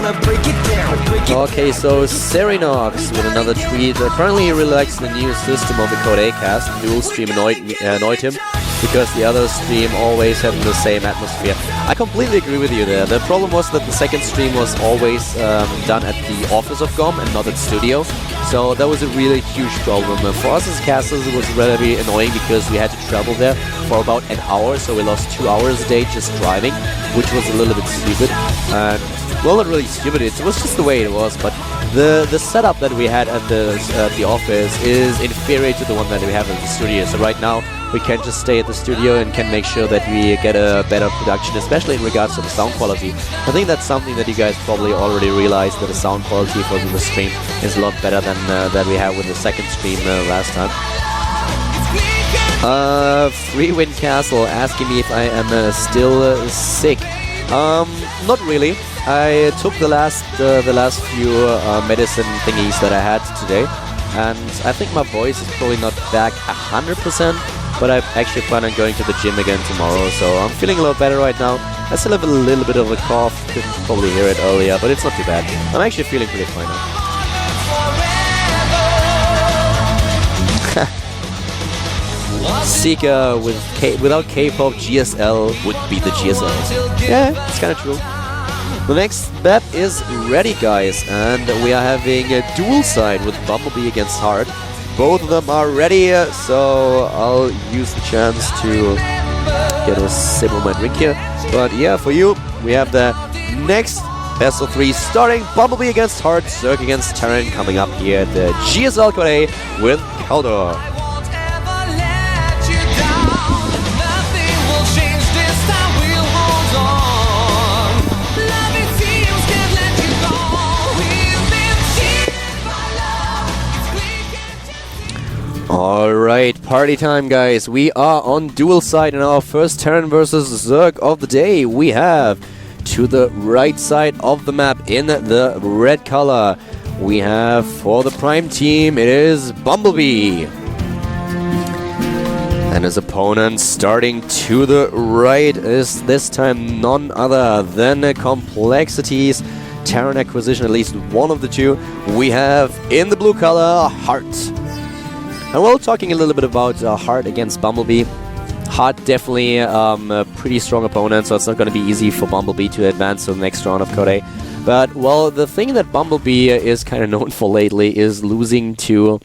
Okay, so Serinox with another tweet. Apparently he really likes the new system of the Code A cast. Dual stream annoyed him because the other stream always had the same atmosphere. I completely agree with you there. The problem was that the second stream was always done at the office of GOM and not at studio. So that was a really huge problem. For us as casters it was relatively annoying because we had to travel there for about an hour, so we lost 2 hours a day just driving, which was a little bit stupid. And well, not really stupid, it was just the way it was, but the setup that we had at the office is inferior to the one that we have in the studio. So right now we can just stay at the studio and can make sure that we get a better production, especially in regards to the sound quality. I think that's something that you guys probably already realized, that the sound quality for the stream is a lot better than that we had with the second stream last time. Free Win Castle asking me if I am still sick. Not really. I took the last few medicine thingies that I had today, and I think my voice is probably not back 100%, but I actually plan on going to the gym again tomorrow, so I'm feeling a lot better right now. I still have a little bit of a cough, couldn't probably hear it earlier, but it's not too bad. I'm actually feeling pretty fine now. Seeker without K-pop, GSL would be the GSL. Yeah, it's kind of true. The next map is ready, guys, and we are having a dual side with Bumblebee against Hard. Both of them are ready, so I'll use the chance to get a sip of my drink here. But yeah, for you, we have the next best of 3 starting. Bumblebee against Hard, Zerg against Terran coming up here at the GSL Code A with Kaldor. Alright, party time, guys. We are on dual side in our first Terran versus Zerg of the day. We have to the right side of the map in the red color. We have for the Prime team, it is Bumblebee. And his opponent starting to the right is this time none other than Complexity's Terran Acquisition, at least one of the two. We have in the blue color, Heart. And we're talking a little bit about Heart against Bumblebee. Heart definitely a pretty strong opponent, so it's not going to be easy for Bumblebee to advance to the next round of Code A. But, well, the thing that Bumblebee is kind of known for lately is losing to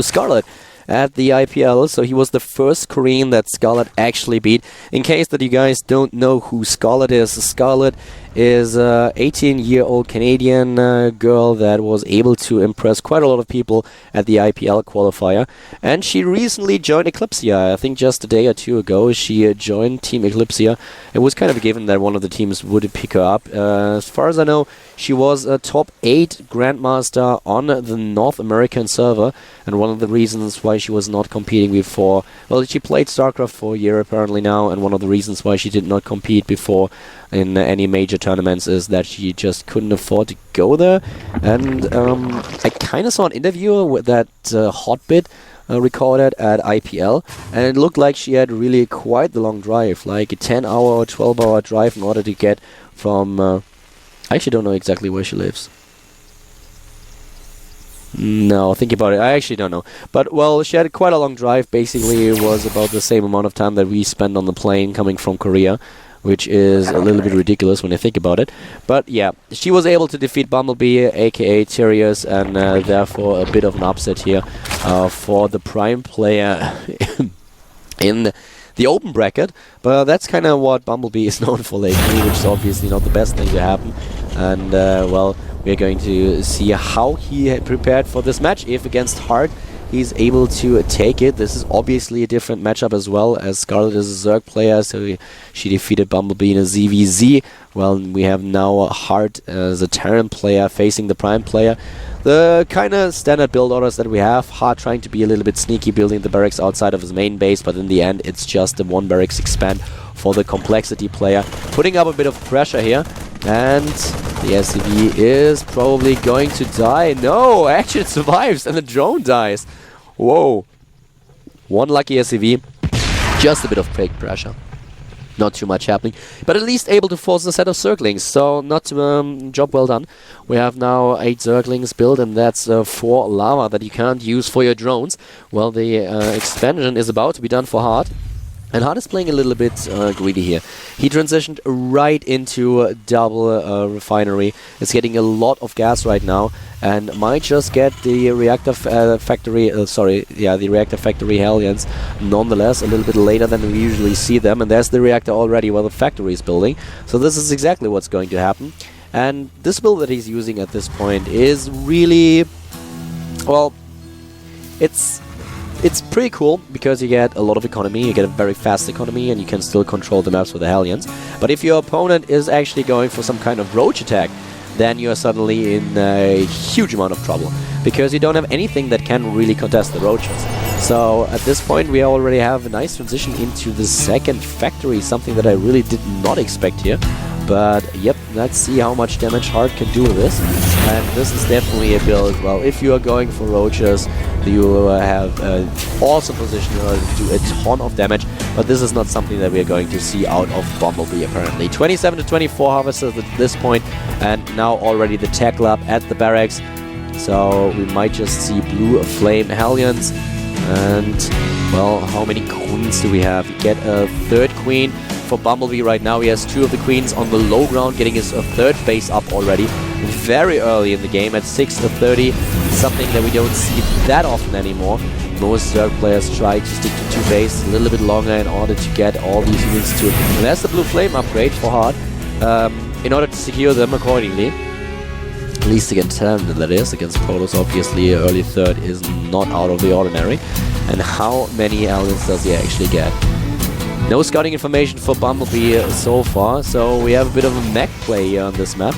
Scarlet at the IPL. So he was the first Korean that Scarlet actually beat. In case that you guys don't know who Scarlet is an 18-year-old Canadian girl that was able to impress quite a lot of people at the IPL qualifier. And she recently joined Eclipsia. I think just a day or two ago she joined Team Eclipsia. It was kind of a given that one of the teams would pick her up. As far as I know, she was a top 8 Grandmaster on the North American server. And one of the reasons why she was not competing before, well, she played StarCraft for a year apparently now, and one of the reasons why she did not compete before in any major tournaments is that she just couldn't afford to go there. And I kind of saw an interview with that Hotbit recorded at IPL, and it looked like she had really quite the long drive, like a 10-hour or 12-hour drive in order to get from... I actually don't know exactly where she lives. No, think about it. I actually don't know. But, well, she had quite a long drive. Basically, it was about the same amount of time that we spent on the plane coming from Korea, which is a little bit ridiculous when you think about it. But, yeah, she was able to defeat Bumblebee, aka Terius, and therefore a bit of an upset here for the Prime player in the open bracket. But that's kind of what Bumblebee is known for lately, which is obviously not the best thing to happen. And, well, we're going to see how he had prepared for this match. If against Hard he's able to take it. This is obviously a different matchup as well, as Scarlet is a Zerg player, so she defeated Bumblebee in a ZVZ. Well, we have now Hard as a Terran player facing the Prime player. The kind of standard build orders that we have, Hard trying to be a little bit sneaky, building the barracks outside of his main base, but in the end it's just a one barracks expand for the Complexity player, putting up a bit of pressure here. And the SCV is probably going to die. No, actually it survives and the drone dies. Whoa. One lucky SCV. Just a bit of fake pressure. Not too much happening, but at least able to force a set of Zerglings, so not job well done. We have now 8 Zerglings built, and that's 4 lava that you can't use for your drones. Well, the expansion is about to be done for Hard. And Hard is playing a little bit greedy here. He transitioned right into double refinery. It's getting a lot of gas right now, and might just get the reactor factory. The reactor factory Hellions. Nonetheless, a little bit later than we usually see them. And there's the reactor already where the factory is building. So this is exactly what's going to happen. And this build that he's using at this point is really, well, It's pretty cool because you get a lot of economy, you get a very fast economy, and you can still control the maps with the Hellions. But if your opponent is actually going for some kind of roach attack, then you're suddenly in a huge amount of trouble because you don't have anything that can really contest the roaches. So at this point we already have a nice transition into the second factory, something that I really did not expect here. But yep, let's see how much damage Hard can do with this. And this is definitely a build, well, if you are going for roaches, you have an awesome position in order to do a ton of damage. But this is not something that we are going to see out of Bumblebee apparently. 27 to 24 harvesters at this point, and now already the tech lab at the barracks. So we might just see blue flame Hellions. And, well, how many queens do we have? You get a third queen. For Bumblebee right now, he has 2 of the queens on the low ground, getting his third base up already very early in the game at 6 to 30, something that we don't see that often anymore. Most Zerg players try to stick to 2 bases a little bit longer in order to get all these units to. And there's the blue flame upgrade for Hard, in order to secure them accordingly. At least against Talon, that is. Against Protoss, obviously, early third is not out of the ordinary. And how many Hellions does he actually get? No scouting information for Bumblebee so far, so we have a bit of a mech play here on this map.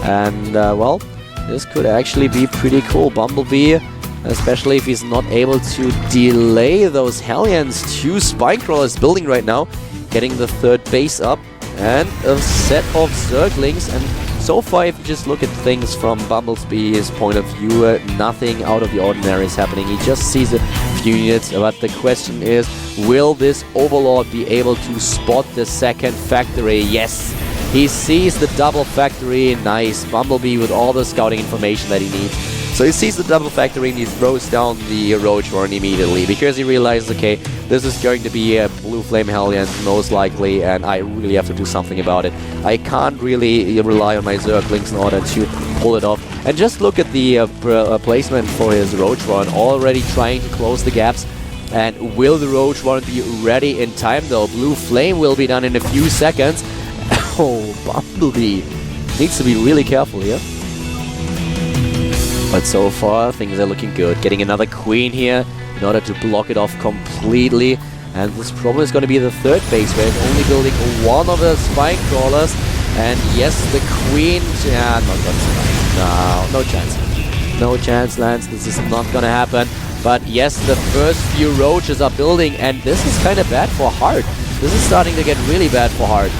And, well, this could actually be pretty cool. Bumblebee, especially if he's not able to delay those Hellions. 2 Spinecrawlers building right now, getting the third base up, and a set of Zerglings. And so far, if you just look at things from Bumblebee's point of view, nothing out of the ordinary is happening. He just sees a few units, but the question is, will this Overlord be able to spot the second factory? Yes! He sees the double factory. Nice. Bumblebee with all the scouting information that he needs. So he sees the double factory and he throws down the Roach Warren immediately because he realizes, okay, this is going to be a Blue Flame Hellion most likely, and I really have to do something about it. I can't really rely on my Zerglings in order to pull it off. And just look at the placement for his Roach Warren, already trying to close the gaps. And will the Roach Warren be ready in time though? Blue Flame will be done in a few seconds. Oh, Bumblebee needs to be really careful here. But so far, things are looking good. Getting another queen here in order to block it off completely. And this probably is going to be the third base where it's only building 1 of the spine crawlers. And yes, the queen... Yeah, not going to survive. No chance. No chance, Lance. This is not going to happen. But yes, the first few roaches are building. And this is kind of bad for Hard. This is starting to get really bad for Hard.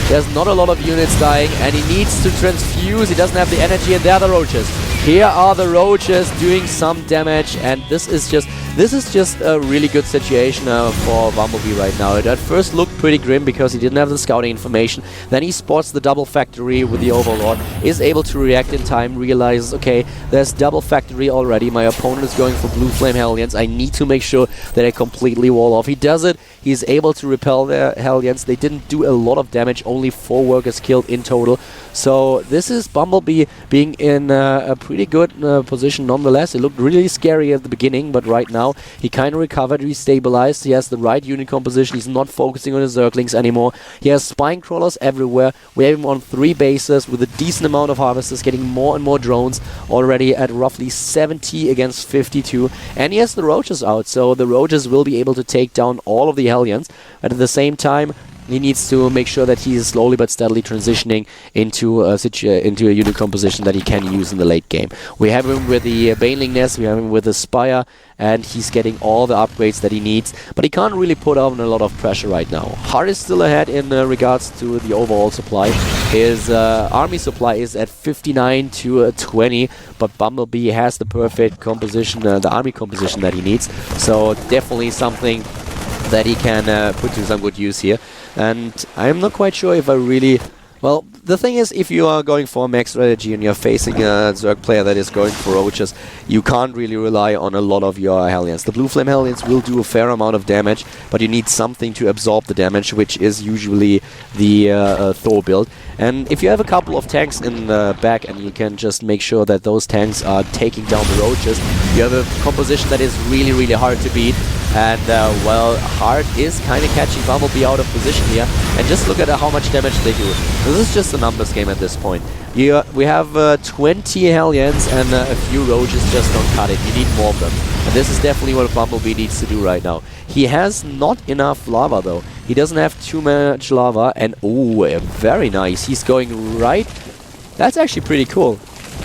There's not a lot of units dying, and he needs to transfuse. He doesn't have the energy, and there are the roaches. Here are the roaches doing some damage, and this is just a really good situation for Bumblebee right now. It at first looked pretty grim because he didn't have the scouting information. Then he spots the double factory with the Overlord, is able to react in time, realizes, okay, there's double factory already. My opponent is going for Blue Flame Hellions. I need to make sure that I completely wall off. He does it. He's able to repel their Hellions. They didn't do a lot of damage, only 4 workers killed in total. So this is Bumblebee being in a pretty good position nonetheless. It looked really scary at the beginning, but right now he kind of recovered, restabilized. He has the right unit composition. He's not focusing on his Zerglings anymore. He has spine crawlers everywhere. We have him on 3 bases with a decent amount of harvesters, getting more and more drones, already at roughly 70 against 52. And he has the roaches out, so the roaches will be able to take down all of the Hellions. But at the same time, he needs to make sure that he is slowly but steadily transitioning into a unit composition that he can use in the late game. We have him with the Baneling Nest, we have him with the Spire, and he's getting all the upgrades that he needs, but he can't really put on a lot of pressure right now. Hard is still ahead in regards to the overall supply. His army supply is at 59 to 20, but Bumblebee has the perfect composition, the army composition that he needs, so definitely something that he can put to some good use here. And I'm not quite sure if I really... Well, the thing is, if you are going for a mech strategy and you're facing a Zerg player that is going for roaches, you can't really rely on a lot of your Hellions. The Blue Flame Hellions will do a fair amount of damage, but you need something to absorb the damage, which is usually the Thor build. And if you have a couple of tanks in the back and you can just make sure that those tanks are taking down the roaches, you have a composition that is really, really hard to beat. And, well, Hard is kind of catching Bumblebee out of position here. And just look at how much damage they do. This is just a numbers game at this point. We have 20 Hellions and a few roaches just don't cut it. You need more of them. And this is definitely what Bumblebee needs to do right now. He has not enough lava, though. He doesn't have too much lava. And, oh, very nice. He's going right... That's actually pretty cool.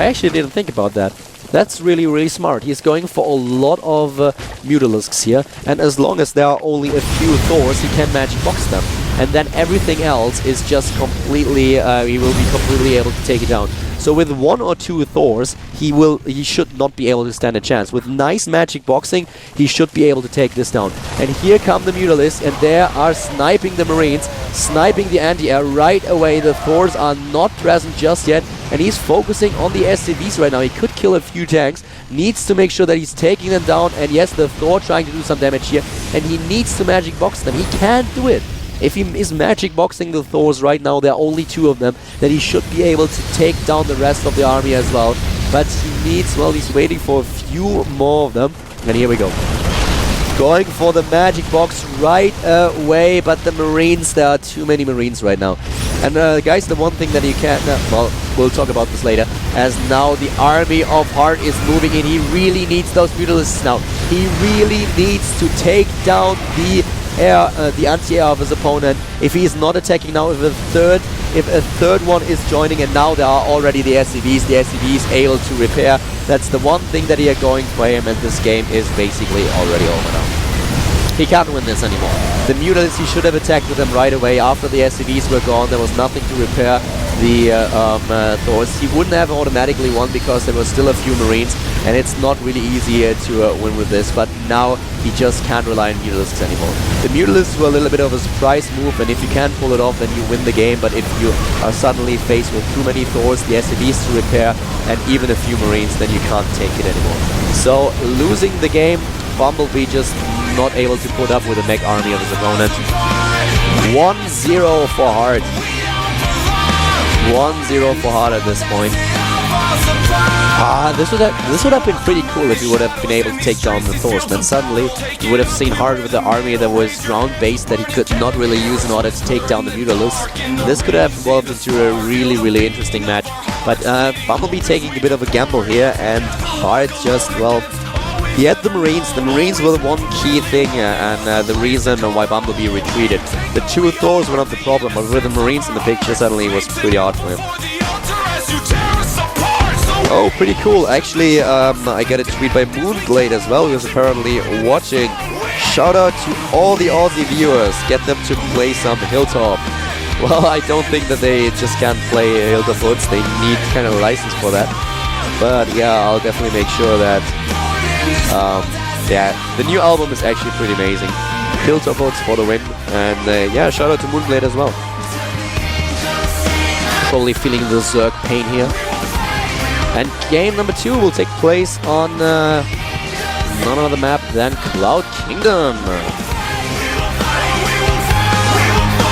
I actually didn't think about that. That's really, really smart. He's going for a lot of Mutalisks here, and as long as there are only a few Thors, he can magic box them. And then everything else is just completely, he will be completely able to take it down. So with 1 or 2 Thors, he should not be able to stand a chance. With nice magic boxing, he should be able to take this down. And here come the Mutalisks, and they are sniping the Marines, sniping the anti-air right away. The Thors are not present just yet, and he's focusing on the SCVs right now. He could kill a few tanks, needs to make sure that he's taking them down, and yes, the Thor trying to do some damage here, and he needs to magic box them. He can't do it. If he is magic boxing the Thors right now, there are only 2 of them, then he should be able to take down the rest of the army as well. But he needs, well, he's waiting for a few more of them. And here we go. Going for the magic box right away, but the Marines, there are too many Marines right now. And guys, the one thing that you can't, well, we'll talk about this later, as now the army of Hard is moving in. He really needs those Mutalisks now. He really needs to take down the anti-air of his opponent. If he is not attacking now, if a third one is joining, and now there are already the SCVs able to repair. That's the one thing that he are going for him, and this game is basically already over now. He can't win this anymore. The Mutalisks, he should have attacked with them right away. After the SCVs were gone, there was nothing to repair the Thors. He wouldn't have automatically won because there were still a few Marines, and it's not really easy to win with this, but now he just can't rely on Mutalisks anymore. The Mutalisks were a little bit of a surprise move, and if you can pull it off, then you win the game, but if you are suddenly faced with too many Thors, the SCVs to repair, and even a few Marines, then you can't take it anymore. So, losing the game, Bumblebee just not able to put up with the mech army of his opponent. 1-0 for Hard. 1-0 for Hard at this point. This would have been pretty cool if he would have been able to take down the Thors. Then suddenly you would have seen Hard with the army that was ground-based that he could not really use in order to take down the Mutalisks. This could have evolved into a really, really interesting match. But Bumblebee taking a bit of a gamble here, and Hard just, well, he had the Marines. The Marines were the one key thing and the reason why Bumblebee retreated. The 2 Thors were not the problem, but with the Marines in the picture, suddenly it was pretty hard for him. Oh, pretty cool. Actually, I got a tweet by Moonblade as well, who was apparently watching. Shout out to all the Aussie viewers. Get them to play some Hilltop. Well, I don't think that they just can't play Hilltop Hoods. They need kind of a license for that. But yeah, I'll definitely make sure that... yeah, the new album is actually pretty amazing. Hilltop Hoods for the win. And yeah, shout out to Moonblade as well. Probably feeling the Zerg pain here. And game number 2 will take place on none other map than Cloud Kingdom.